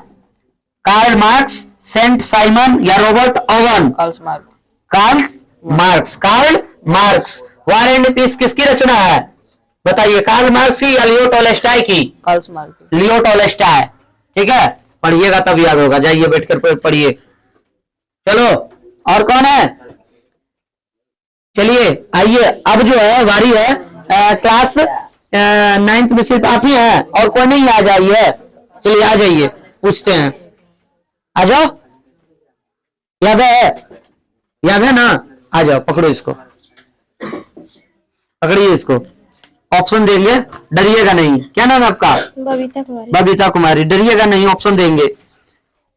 कार्ल मार्क्स, सेंट साइमन या Robert Owen? Karl Marx. Karl Marx. Karl Marx. War and piece किसकी रचना है? बताइए, कार्ल मार्क्स की या लियो टॉलस्टॉय की? Karl Marx. Leo Tolstoy. ठीक है, पढ़िएगा तब याद होगा। जाइए बैठकर पढ़िए। चलो, और कौन है? चलिए आइए, अब जो है वारी है क्लास 9th में सिर्फ आप ही हैं और कोई नहीं। आ जाइए, चलिए आ जाइए, पूछते हैं। आ जाओ, याद है? याद है ना? आ जाओ, पकड़ो इसको, पकड़िए इसको। ऑप्शन देंगे, डरिएगा नहीं। क्या नाम है आपका? बबीता कुमारी। बबीता कुमारी। डरिएगा नहीं, ऑप्शन देंगे।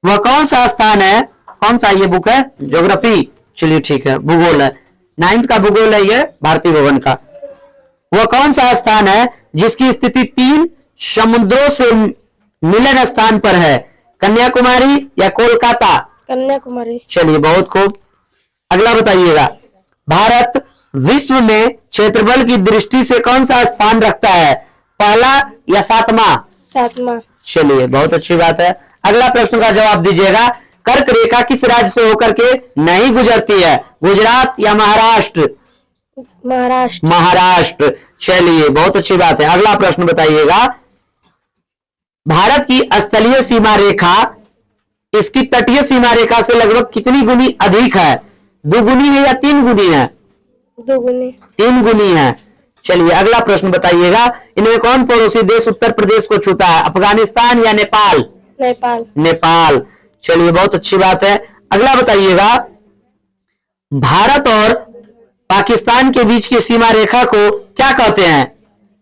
वह कौन सा स्थान है? कौन सा ये बुक है? ज्योग्राफी। चलिए ठीक है, भूगोल है। 9th का भूगोल है ये, भारतीय भवन का। वह कौन सा स्थान है जिसकी स्थिति 3 समुद्रों से मिलन स्थान पर है? कन्याकुमारी या कोलकाता? कन्याकुमारी। चलिए, बहुत खूब। अगला बताइएगा, भारत विश्व में क्षेत्रफल की दृष्टि से कौन सा स्थान रखता है? पहला या 7वां? 7वां। चलिए, बहुत अच्छी बात है। अगला प्रश्न का जवाब दीजिएगा, कर्क रेखा किस राज्य से होकर के नहीं गुजरती है? गुजरात या महाराष्ट्र? महाराष्ट्र। महाराष्ट्र। चलिए, बहुत अच्छी बात है। अगला प्रश्न बताइएगा, भारत की स्थलीय सीमा रेखा इसकी तटीय सीमा रेखा से लगभग कितनी गुनी अधिक है? 2 गुनी है या 3 गुनी है? 2 गुनी। 3 गुनी है। चलिए, अगला प्रश्न बताइएगा, इनमें कौन पड़ोसी देश उत्तर प्रदेश को छूता है? अफगानिस्तान या नेपाल? नेपाल। नेपाल। चलिए, बहुत अच्छी बात है। अगला बताइएगा, भारत और पाकिस्तान के बीच की सीमा रेखा को क्या कहते हैं?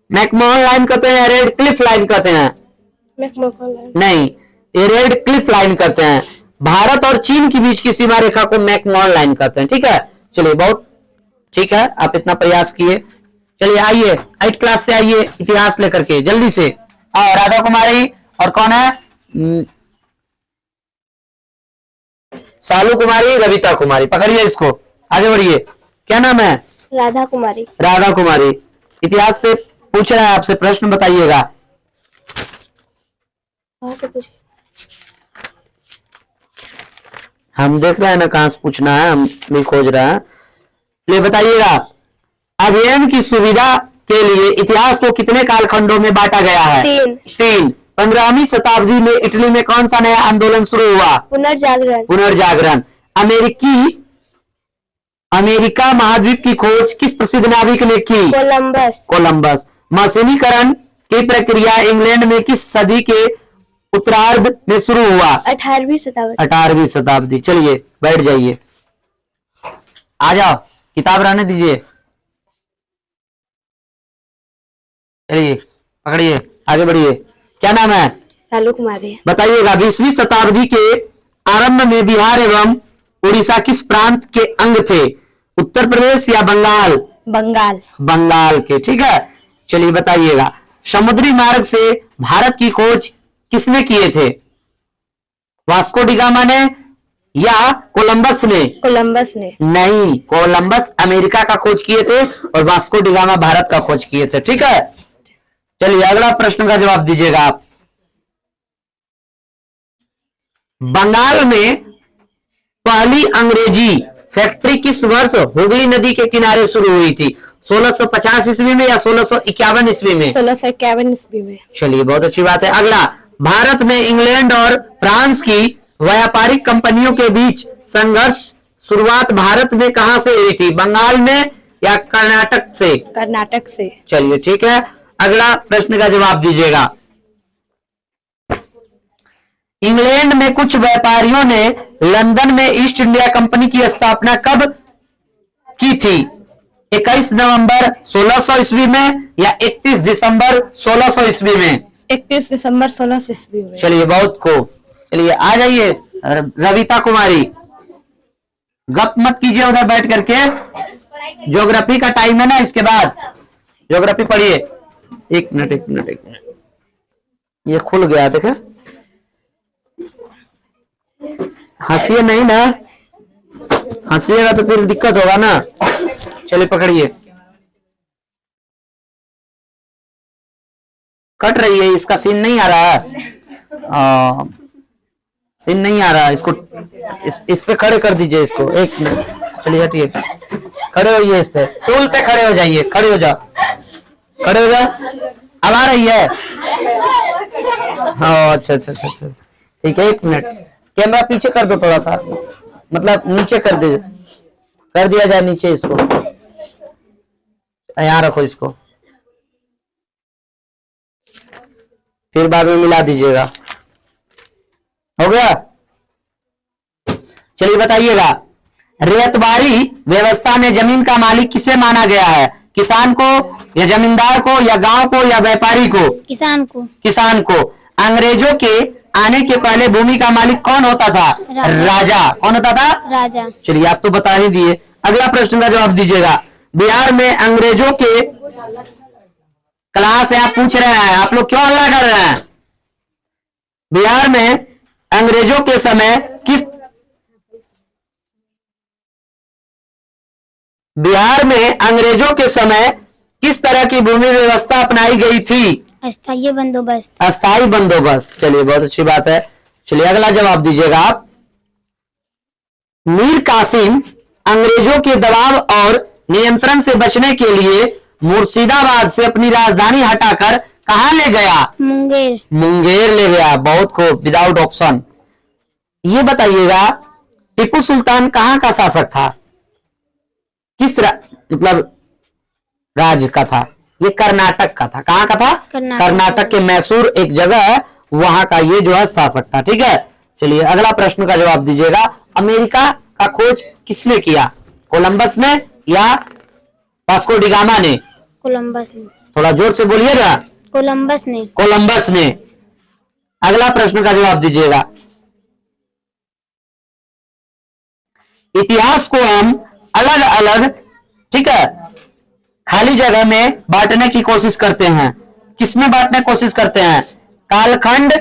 मैकमोहन लाइन कहते हैं या रेड क्लिफ लाइन कहते हैं? McMahon line. नहीं, ये रेड क्लिफ लाइन कहते हैं। भारत और चीन के बीच की सीमा रेखा को मैकमोहन लाइन कहते हैं। ठीक है, चलिए, बहुत ठीक है, आप इतना प्रयास किए। चलिए आइए, 8th क्लास से आइए, इतिहास लेकर के जल्दी से। और राधा कुमारी, और कौन है? सालू कुमारी, रविता कुमारी। पकड़िए इसको, आगे बढ़िए। क्या नाम है? राधा कुमारी। राधा कुमारी। इतिहास से पूछ रहा है आपसे, प्रश्न बताइएगा। कहाँ से पूछे? हम देख रहे हैं ना कहां से पूछना है, हम नहीं खोज रहे हैं। ये बताइएगा, अध्ययन की सुविधा के लिए इतिहास को कितने कालखंडों में बांटा गया है? 3। 15वीं शताब्दी में इटली में कौन सा नया आंदोलन शुरू हुआ? पुनर्जागरण। पुनर्जागरण। अमेरिका महाद्वीप की खोज किस प्रसिद्ध नाविक ने की? कोलंबस। कोलंबस। मशीनीकरण की प्रक्रिया इंग्लैंड में किस सदी के उत्तरार्ध में शुरू हुआ? 18वीं शताब्दी। 18वीं शताब्दी। चलिए बैठ जाइए। आ जाओ, किताब रहने दीजिए। चलिए पकड़िए, आगे बढ़िए। क्या नाम है? शालू कुमारी। बताइएगा, 20वीं शताब्दी के आरंभ में बिहार एवं उड़ीसा किस प्रांत के अंग थे? उत्तर प्रदेश या बंगाल? बंगाल। बंगाल के, ठीक है। चलिए बताइएगा, समुद्री मार्ग से भारत की खोज किसने किए थे? वास्को डी गामा ने या कोलंबस ने? कोलंबस ने। नहीं, कोलंबस अमेरिका का खोज किए थे और वास्को डी गामा भारत का खोज किए थे, ठीक है। चलिए अगला प्रश्न का जवाब दीजिएगा आप। बंगाल में पहली अंग्रेजी फैक्ट्री किस वर्ष हुगली नदी के किनारे शुरू हुई थी? 1650 ईस्वी में या 1651 ईस्वी में? 1651 ईस्वी में। चलिए बहुत अच्छी बात है। अगला, भारत में इंग्लैंड और फ्रांस की व्यापारिक कंपनियों के बीच संघर्ष शुरुआत भारत में कहां से हुई थी? बंगाल में या कर्नाटक से? कर्नाटक से। चलिए ठीक है, अगला प्रश्न का जवाब दीजिएगा। इंग्लैंड में कुछ व्यापारियों ने लंदन में ईस्ट इंडिया कंपनी की स्थापना कब की थी? 21 नवंबर 1600 ईस्वी में या 31 दिसंबर 1600 ईस्वी में? 31 दिसंबर 1600 ईस्वी में। चलिए बहुत को, चलिए आ जाइए रविता कुमारी, गप मत कीजिए उधर बैठ करके, ज्योग्राफी का टाइम है ना, इसके बाद ज्योग्राफी पढ़िए। एक मिनट, ये खुल गया, देखे, हंसिए नहीं ना, हंसिएगा तो फिर दिक्कत होगा ना। चलिए पकड़िए, कट रही है, इसका सीन नहीं आ रहा है, सीन नहीं आ रहा, इसको इस पे खड़े कर दीजिए इसको। एक मिनट, चलिए हटिए, खड़े होइए, इस पे टूल पे खड़े हो जाइए, खड़े हो जाओ, खड़े हो जाओ। अब आ रही है? हाँ अच्छा, ठीक है। एक मिनट, कैमरा पीछे कर दो थोड़ा सा, मतलब नीचे कर दिया जाए नीचे, इसको यहाँ रखो, इसको फिर बाद में मिला दीजिएगा। हो गया? चलिए बताइएगा, रैयतवारी व्यवस्था में जमीन का मालिक किसे माना गया है? किसान को या जमींदार को या गांव को या व्यापारी को? किसान को। किसान को। अंग्रेजों के आने के पहले भूमि का मालिक कौन होता था? राजा। कौन होता था? राजा। चलिए आप तो बता ही दिए, अगला प्रश्न का जवाब दीजिएगा। बिहार में अंग्रेजों के, क्लास है आप पूछ रहे हैं, आप लोग क्यों हल्ला कर रहे हैं? बिहार में अंग्रेजों के समय किस तरह की भूमि व्यवस्था अपनाई गई थी? अस्थायी बंदोबस्त। अस्थायी बंदोबस्त। चलिए बहुत अच्छी बात है। चलिए अगला जवाब दीजिएगा आप। मीर कासिम अंग्रेजों के दबाव और नियंत्रण से बचने के लिए मुर्शिदाबाद से अपनी राजधानी हटाकर कहां ले गया? मुंगेर। मुंगेर ले गया। बहुत खूब, विदाउट ऑप्शन। ये बताइएगा, टीपू सुल्तान कहां का शासक था? किस मतलब राज्य का था? ये कर्नाटक का था। कहां का था? कर्नाटक के मैसूर एक जगह है, वहां का ये जो है शासक था, ठीक है। चलिए अगला प्रश्न का जवाब दीजिएगा। अमेरिका का खोज किसने किया? कोलंबस ने या वास्को डी गामा ने? कोलंबस ने। थोड़ा जोर से बोलिएगा। कोलंबस ने। कोलंबस ने। अगला प्रश्न का जवाब दीजिएगा। इतिहास को हम अलग अलग, ठीक है, खाली जगह में बांटने की कोशिश करते हैं। किसमें बांटने की कोशिश करते हैं? कालखंड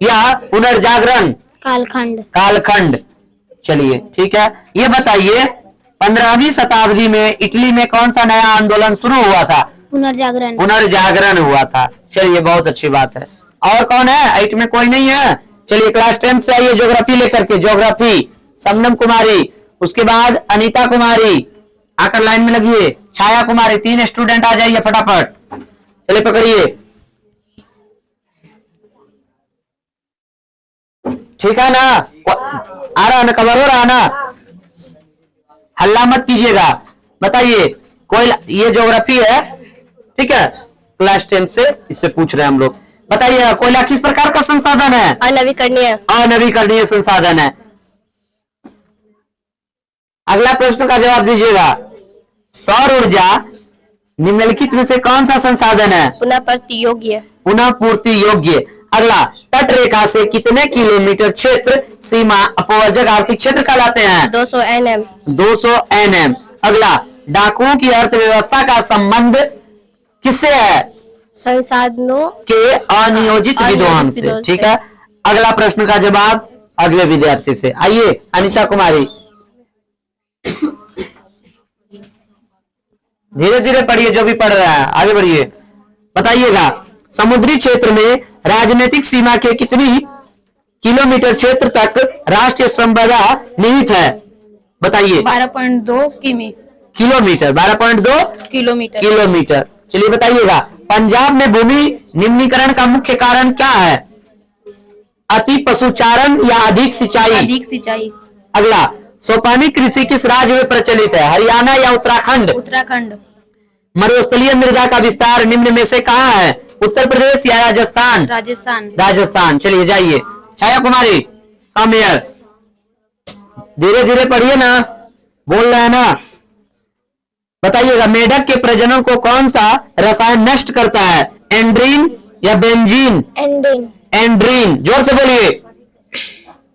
या पुनर्जागरण? कालखंड। कालखंड। चलिए ठीक है, ये बताइए 15वीं शताब्दी में इटली में कौन सा नया आंदोलन शुरू हुआ था? पुनर्जागरण। पुनर्जागरण हुआ था। चलिए बहुत अच्छी बात है। और कौन है? 8 में कोई नहीं है? चलिए क्लास 10 से आइए ज्योग्राफी लेकर के। ज्योग्राफी समनम कुमारी, उसके बाद अनीता कुमारी, आकर लाइन में लगिए। छाया कुमारी, 3 स्टूडेंट आ जाइए फटाफट। चलिए पकड़िए, ठीक है ना? आ रहा ना, कवर हो रहा ना? हल्ला मत कीजिएगा। बताइए, कोई, ये ज्योग्राफी है, ठीक है, क्लास 10 से इससे पूछ रहे हैं हम लोग। बताइए, कोयला किस प्रकार का संसाधन है? अनवीकरणीय। अनवीकरणीय संसाधन है। अगला प्रश्न का जवाब दीजिएगा। सौर ऊर्जा निम्नलिखित में से कौन सा संसाधन है? पुनः प्रति योग्य। पुनः पूर्ति योग्य। अगला, तट रेखा से कितने किलोमीटर क्षेत्र सीमा अपवर्जक आर्थिक क्षेत्र कहलाते हैं? 200 NM। 200 NM। अगला, डाकुओं की अर्थव्यवस्था का संबंध किससे है? संसाधनों के अनियोजित विद्वान से। ठीक है, अगला प्रश्न का जवाब अगले विद्यार्थी से। आइए अनिता कुमारी, धीरे धीरे पढ़िए, जो भी पढ़ रहा है आगे बढ़िए। बताइएगा, समुद्री क्षेत्र में राजनीतिक सीमा के कितनी किलोमीटर क्षेत्र तक राष्ट्रीय संपदा निहित है? बताइए। 12.2 किमी। Kilometre, 12.2 kilometre. किलोमीटर। चलिए बताइएगा, पंजाब में भूमि निम्नीकरण का मुख्य कारण क्या है? अति पशुचारण या अधिक सिंचाई? अधिक सिंचाई। अगला, सोपानी कृषि किस राज्य में प्रचलित है? हरियाणा या उत्तराखंड? उत्तराखंड। मरुस्थलीय मृदा का विस्तार निम्न में से कहाँ है? उत्तर प्रदेश या राजस्थान? राजस्थान। राजस्थान। चलिए जाइए। छाया कुमारी, कम हियर, धीरे धीरे पढ़िए ना, बोल रहे हैं ना। बताइएगा, मेढक के प्रजनन को कौन सा रसायन नष्ट करता है? एंड्रीन या बेंजीन? एंड्रीन। एंड्रीन, जोर से बोलिए।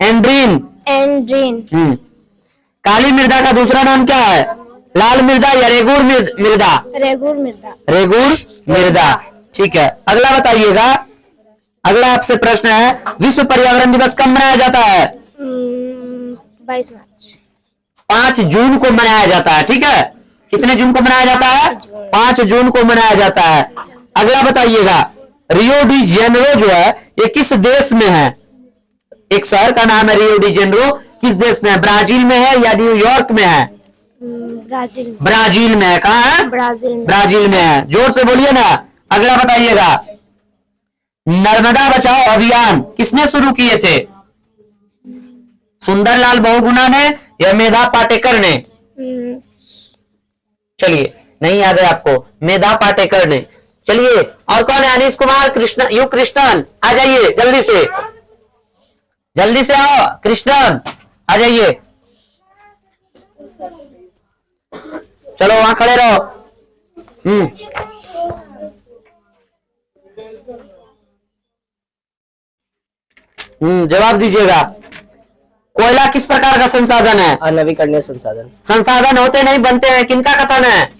एंड्रीन। एंड्रीन। काली मृदा का दूसरा नाम क्या है? लाल मृदा या रेगूर मृदा? रेगुर मृदा। रेगूर मृदा। ठीक है, अगला बताइएगा। अगला आपसे प्रश्न है, विश्व पर्यावरण दिवस कब मनाया जाता है? 22 मार्च। 5 जून को मनाया जाता है। ठीक है, कितने जून को मनाया जाता है? 5 जून को मनाया जाता है। अगला बताइएगा, रियो डी जेनेरो जो है ये किस देश में है? एक शहर का नाम है रियो डी जेनेरो, किस देश में है? ब्राजील में है या न्यूयॉर्क में है? ब्राजील। ब्राजील में है। कहाँ है? ब्राजील में। ब्राजील में है। जोर से बोलिए ना। अगला बताइएगा, नर्मदा बचाओ अभियान किसने शुरू किए थे? सुंदरलाल बहुगुणा ने या मेधा पाटेकर ने? चलिए, नहीं याद है आपको? मेधा पाटेकर ने। चलिए, और कौन है? अनीश कुमार, कृष्ण, यू कृष्णन, आ जाइए जल्दी से, जल्दी से आओ कृष्णन, आ जाइए। चलो वहां खड़े रहो। जवाब दीजिएगा। कोयला किस प्रकार का संसाधन है? अनवीकरणीय संसाधन। संसाधन होते नहीं, बनते हैं। किनका कथन है?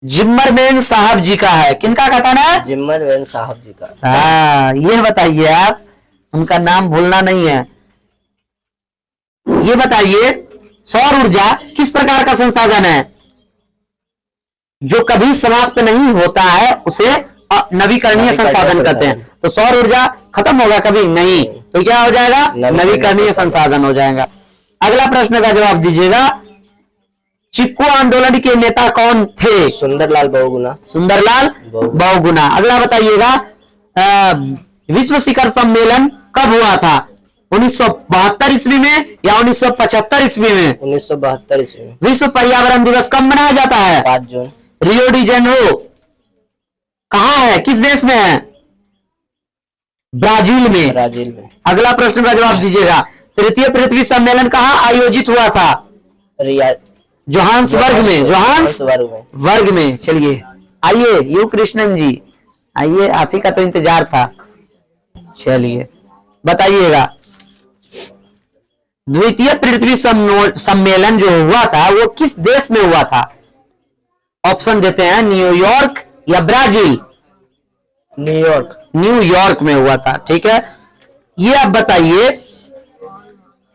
जिम्मरमैन साहब जी का है। किनका कथन है? जिम्मरमैन साहब जी का। ये बताइए आप, उनका नाम भूलना नहीं है। ये बताइए, सौर ऊर्जा किस प्रकार का संसाधन है? जो कभी समाप्त नहीं होता है उसे नवीकरणीय संसाधन कहते हैं। तो सौर ऊर्जा खत्म होगा कभी नहीं, तो क्या हो जाएगा? नवीकरणीय संसाधन हो जाएगा। अगला प्रश्न का जवाब दीजिएगा, चिपको आंदोलन के नेता कौन थे? सुंदरलाल बहुगुणा। सुंदरलाल बहुगुणा। अगला बताइएगा, विश्व शिखर सम्मेलन कब हुआ था? 1972 ईस्वी में या 1975 ईस्वी में? 1972 ईस्वी में। विश्व पर्यावरण दिवस कब मनाया जाता है? 5 जून। रियो डी जेनेरो कहाँ है? किस देश में है? ब्राजील में। ब्राजील में। अगला प्रश्न का जवाब दीजिएगा, तृतीय पृथ्वी सम्मेलन कहाँ आयोजित हुआ था? जोहान्सबर्ग में। जोहान्सबर्ग में। चलिए आइए यू कृष्णन जी, आइए, आप ही का तो इंतजार था। चलिए बताइएगा, द्वितीय पृथ्वी सम्मेलन जो हुआ था वो किस देश में हुआ था? ऑप्शन देते हैं, न्यूयॉर्क या ब्राजील? न्यूयॉर्क। न्यूयॉर्क में हुआ था। ठीक है, ये अब बताइए,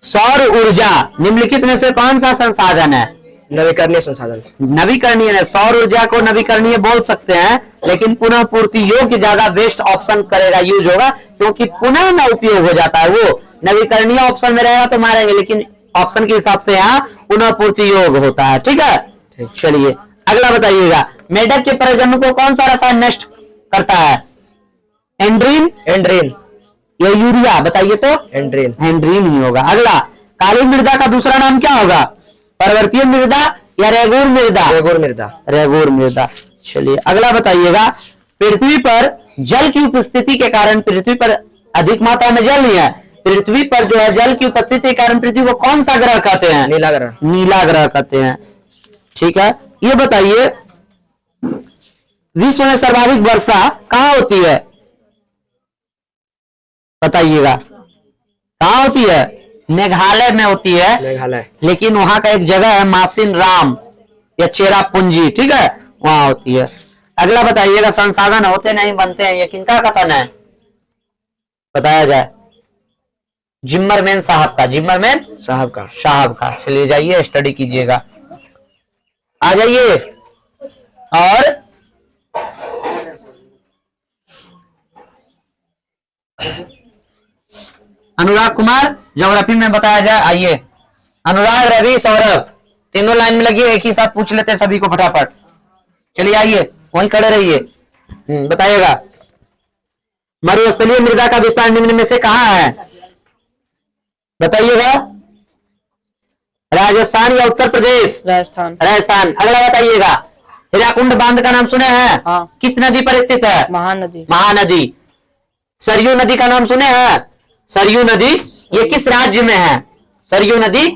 सौर ऊर्जा निम्नलिखित में से कौन सा संसाधन है? नवीकरणीय संसाधन। नवीकरणीय है। सौर ऊर्जा को नवीकरणीय बोल सकते हैं, लेकिन पुनः पूर्ति योग्य ज्यादा बेस्ट ऑप्शन करेगा, यूज होगा, क्योंकि पुनः न उपयोग हो जाता है। वो नवीकरणीय ऑप्शन में रहेगा तो मारेंगे, लेकिन ऑप्शन के हिसाब से यहाँ पुनः पूर्ति योग्य होता है। ठीक है, चलिए अगला बताइएगा, मेढक के प्रजनन को कौन सा रसायन नष्ट करता है? एंड्रीन? एंड्रीन या यूरिया? बताइए तो। एंड्रीन। एंड्रीन ही होगा। अगला, काली मृदा का दूसरा नाम क्या होगा? पर्वतीय मृदा या रेगूर मृदा? रेगूर मृदा। रेगूर मृदा। चलिए अगला बताइएगा, पृथ्वी पर जल की उपस्थिति के कारण पृथ्वी पर अधिक मात्रा में जल नहीं है, पृथ्वी पर जो है जल की उपस्थिति के कारण पृथ्वी को कौन सा ग्रह कहते हैं? नीला ग्रह। नीला ग्रह कहते हैं। ठीक है, ये बताइए विश्व में सर्वाधिक वर्षा कहाँ होती है? बताइएगा। कहाँ होती है? मेघालय में होती है। मेघालय। लेकिन वहां का एक जगह है मासिन राम या चेरापूंजी, ठीक है, वहां होती है। अगला बताइएगा, संसाधन होते नहीं बनते हैं, ये किनका कथन है? बताया जाए। जिम्मरमैन साहब का। जिम्मरमैन साहब का। चलिए जाइए स्टडी कीजिएगा। आ जाइए। और अनुराग कुमार ज्योग्राफी में बताया जाए। आइए अनुराग, रवि, सौरभ तीनों लाइन में लगिए, एक ही साथ पूछ लेते हैं सभी को फटाफट। चलिए आइए, वहीं खड़े रहिए। बताइएगा। मरुस्थलीय मृदा का विस्तार निम्न में से कहाँ है? बताइएगा। राजस्थान या उत्तर प्रदेश? राजस्थान। राजस्थान। अगला बताइएगा, हीराकुंड बांध का नाम सुने हैं? हाँ। किस नदी पर स्थित है? महानदी। महानदी। सरयू नदी का नाम सुने हैं? सरयू नदी ये किस राज्य में है? सरयू नदी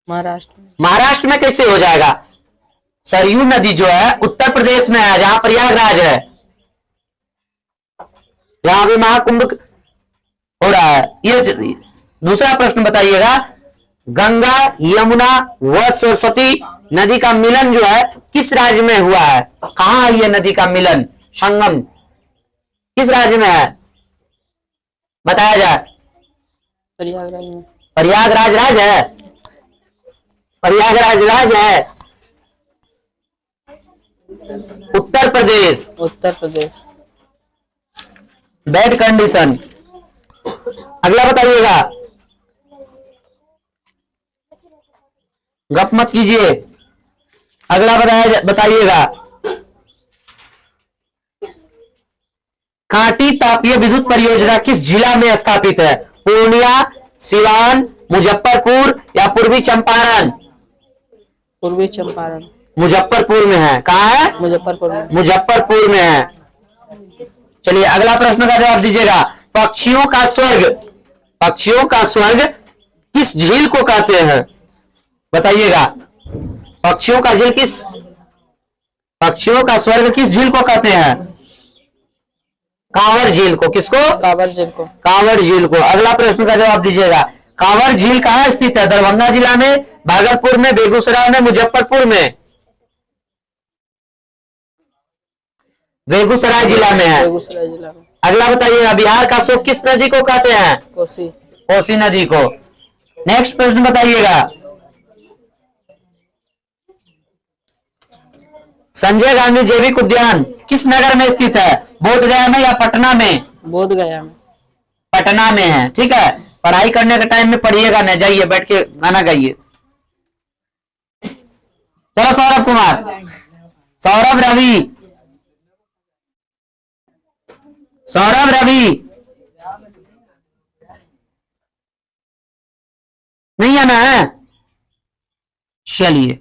महाराष्ट्र। महाराष्ट्र में कैसे हो जाएगा? सरयू नदी जो है उत्तर प्रदेश में है, जहां प्रयागराज है, जहां भी महाकुंभ हो रहा है। ये दूसरा प्रश्न बताइएगा, गंगा, यमुना व सरस्वती नदी का मिलन जो है किस राज्य में हुआ है? कहां है ये नदी का मिलन, संगम किस राज्य में है? बताया जाए। प्रयागराज में। प्रयागराज राज है? प्रयागराज राज है? उत्तर प्रदेश। उत्तर प्रदेश। Bad condition. अगला बताइएगा, गप मत कीजिए। अगला बताइएगा, कांटी तापीय विद्युत परियोजना किस जिला में स्थापित है? पूर्णिया, सिवान, मुजफ्फरपुर या पूर्वी चंपारण? पूर्वी चंपारण। मुजफ्फरपुर में है। कहाँ है? मुजफ्फरपुर में। मुजफ्फरपुर में है। चलिए अगला प्रश्न का जवाब दीजिएगा, पक्षियों का स्वर्ग किस झील को कहते हैं? बताइएगा। पक्षियों का स्वर्ग किस झील को कहते हैं? कांवर झील को। किसको? कांवर झील को। कांवर झील को। अगला प्रश्न का जवाब दीजिएगा, कांवर झील कहाँ स्थित है? दरभंगा जिला में, भागलपुर में, बेगूसराय में, मुजफ्फरपुर में? बेगूसराय जिला में है। बेगूसराय जिला में। अगला बताइएगा, बिहार का शोक किस नदी को कहते हैं? कोसी नदी को। नेक्स्ट प्रश्न बताइएगा, संजय गांधी जैविक उद्यान किस नगर में स्थित है? बोधगया में या पटना में? बोधगया में। पटना में है। ठीक है, पढ़ाई करने के टाइम में पढ़िएगा ना, जाइए बैठ के गाना गाइए। चलो सौरभ कुमार, सौरभ रवि, नहीं आना है? चलिए,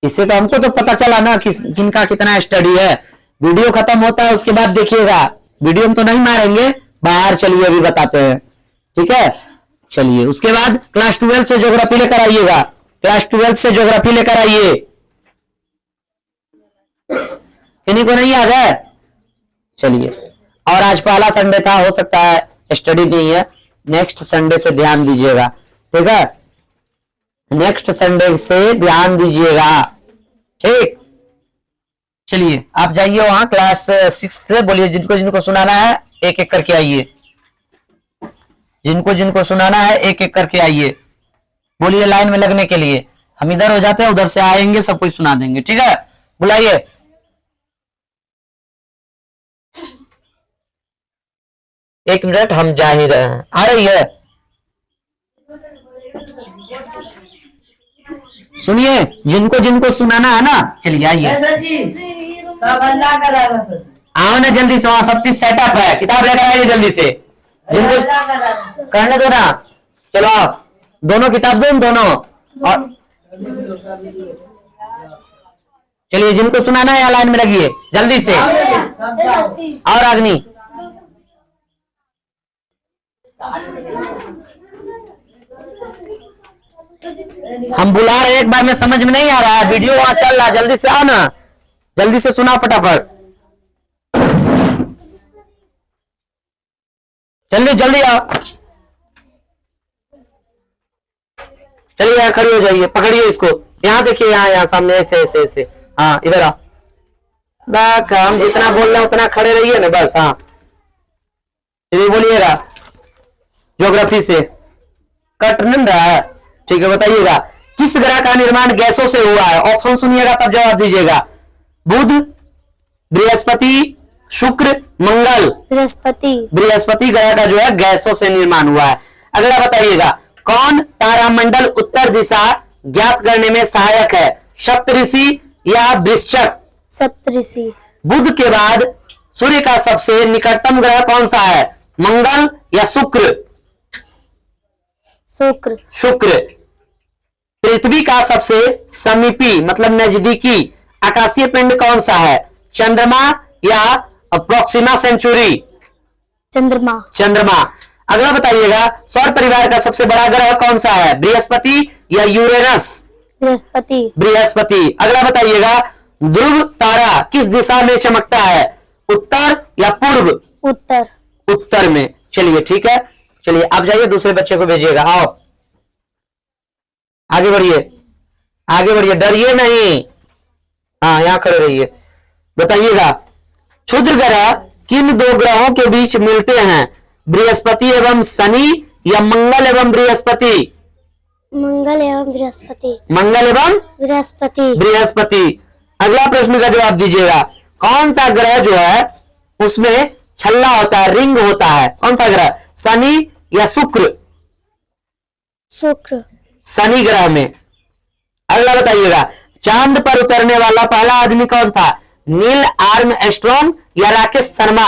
इससे तो हमको तो पता चला ना किनका कितना स्टडी है। वीडियो खत्म होता है उसके बाद देखिएगा, वीडियो में तो नहीं मारेंगे, बाहर चलिए अभी बताते हैं। ठीक है, चलिए उसके बाद क्लास 12 से ज्योग्राफी लेकर आइएगा। क्लास 12 से ज्योग्राफी लेकर आइए। किन्हीं को नहीं याद है? चलिए, और आज पहला संडे था, हो सकता है स्टडी नहीं है, नेक्स्ट संडे से ध्यान दीजिएगा। ठीक है, नेक्स्ट संडे से ध्यान दीजिएगा। ठीक, चलिए आप जाइए वहां क्लास 6 से, बोलिए जिनको जिनको सुनाना है एक एक करके आइए। जिनको जिनको सुनाना है एक एक करके आइए, बोलिए लाइन में लगने के लिए। हम इधर हो जाते हैं, उधर से आएंगे, सब कुछ सुना देंगे। ठीक है, बुलाइए। एक मिनट, हम जा ही रहे हैं। आ रही है? सुनिए, जिनको जिनको सुनाना है ना, चलिए आइए। आओ ना जल्दी से, वहां सब चीज सेटअप है, किताब लेकर आइए जल्दी से। जिनको करने दो ना, चलो आप दोनों किताब दो, दोनों। और चलिए जिनको सुनाना है लाइन में लगिए जल्दी से। और अग्नि हम बुला रहे हैं, एक बार में समझ में नहीं आ रहा है, वीडियो वहां चल रहा है, जल्दी से आओ ना, जल्दी से सुना फटाफट, जल्दी जल्दी आओ। चलिए यहाँ खड़ी हो जाइए, पकड़िए इसको, यहाँ देखिए, यहाँ सामने, ऐसे ऐसे ऐसे, हाँ इधर आओ। हम जितना बोल रहे हैं उतना खड़े रहिए ना बस। हाँ चलिए बोलिएगा, ज्योग्राफी से कट नहीं रहा है, ठीक है, बताइएगा किस ग्रह का निर्माण गैसों से हुआ है? ऑप्शन सुनिएगा तब जवाब दीजिएगा। बुध, बृहस्पति, शुक्र, मंगल। बृहस्पति। बृहस्पति ग्रह का जो है गैसों से निर्माण हुआ है। अगला बताइएगा, कौन तारामंडल उत्तर दिशा ज्ञात करने में सहायक है? सप्तऋषि या वृश्चिक? सप्तऋषि। बुध के बाद सूर्य का सबसे निकटतम ग्रह कौन सा है? मंगल या शुक्र? शुक्र। शुक्र। पृथ्वी का सबसे समीपी मतलब नजदीकी आकाशीय पिंड कौन सा है? चंद्रमा या प्रोक्सिमा सेंचुरी? चंद्रमा। चंद्रमा। अगला बताइएगा, सौर परिवार का सबसे बड़ा ग्रह कौन सा है? बृहस्पति या यूरेनस? बृहस्पति। बृहस्पति। अगला बताइएगा, ध्रुव तारा किस दिशा में चमकता है? उत्तर या पूर्व? उत्तर। उत्तर में। चलिए ठीक है, चलिए आप जाइए, दूसरे बच्चे को भेजिएगा। आओ आगे बढ़िए, आगे बढ़िए, डरिए नहीं। हाँ यहाँ खड़े रहिए। बताइएगा, क्षुद्र ग्रह किन दो ग्रहों के बीच मिलते हैं? बृहस्पति एवं शनि या मंगल एवं बृहस्पति? मंगल एवं बृहस्पति। मंगल एवं बृहस्पति। बृहस्पति। अगला प्रश्न का जवाब दीजिएगा, कौन सा ग्रह जो है उसमें छल्ला होता है, रिंग होता है? कौन सा ग्रह, शनि या शुक्र? शुक्र। शनि ग्रह में। अगला बताइएगा, चांद पर उतरने वाला पहला आदमी कौन था? नील आर्मस्ट्रॉन्ग या Rakesh Sharma?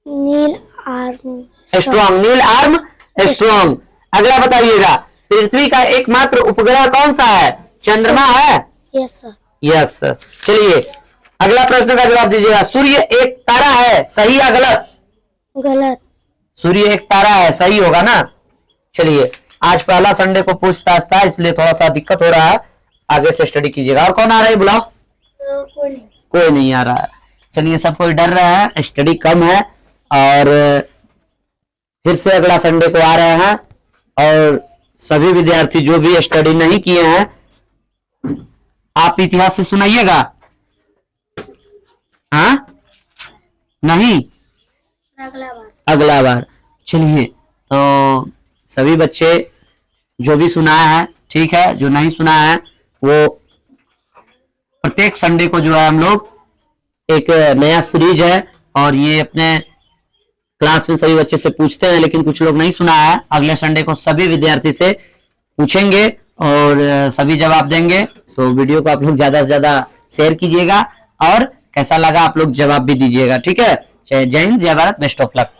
Neil Armstrong. Strong, Neil Armstrong. अगला बताइएगा, पृथ्वी का एकमात्र उपग्रह कौन सा है? चंद्रमा है? Yes sir. यस। चलिए अगला प्रश्न का जवाब दीजिएगा, सूर्य एक तारा है, सही या गलत? गलत। सूर्य एक तारा है, सही होगा ना। चलिए आज पहला संडे को पूछताछ था, इसलिए थोड़ा सा दिक्कत हो रहा है, आगे से स्टडी कीजिएगा। और कौन आ रहा है बुलाओ? कोई नहीं आ रहा है। चलिए सब कोई डर रहा है, स्टडी कम है, और फिर से अगला संडे को आ रहे हैं। और सभी विद्यार्थी जो भी स्टडी नहीं किए हैं, आप इतिहास से सुनाइएगा। हाँ नहीं, अगला बार। चलिए तो सभी बच्चे जो भी सुना है ठीक है, जो नहीं सुना है वो प्रत्येक संडे को जो है हम लोग एक नया सीरीज है, और ये अपने क्लास में सभी बच्चे से पूछते हैं, लेकिन कुछ लोग नहीं सुना है। अगले संडे को सभी विद्यार्थी से पूछेंगे और सभी जवाब देंगे। तो वीडियो को आप लोग ज्यादा से ज्यादा शेयर कीजिएगा, और कैसा लगा आप लोग जवाब भी दीजिएगा, ठीक है। जय हिंद, जय भारत, बेस्ट ऑफ लक।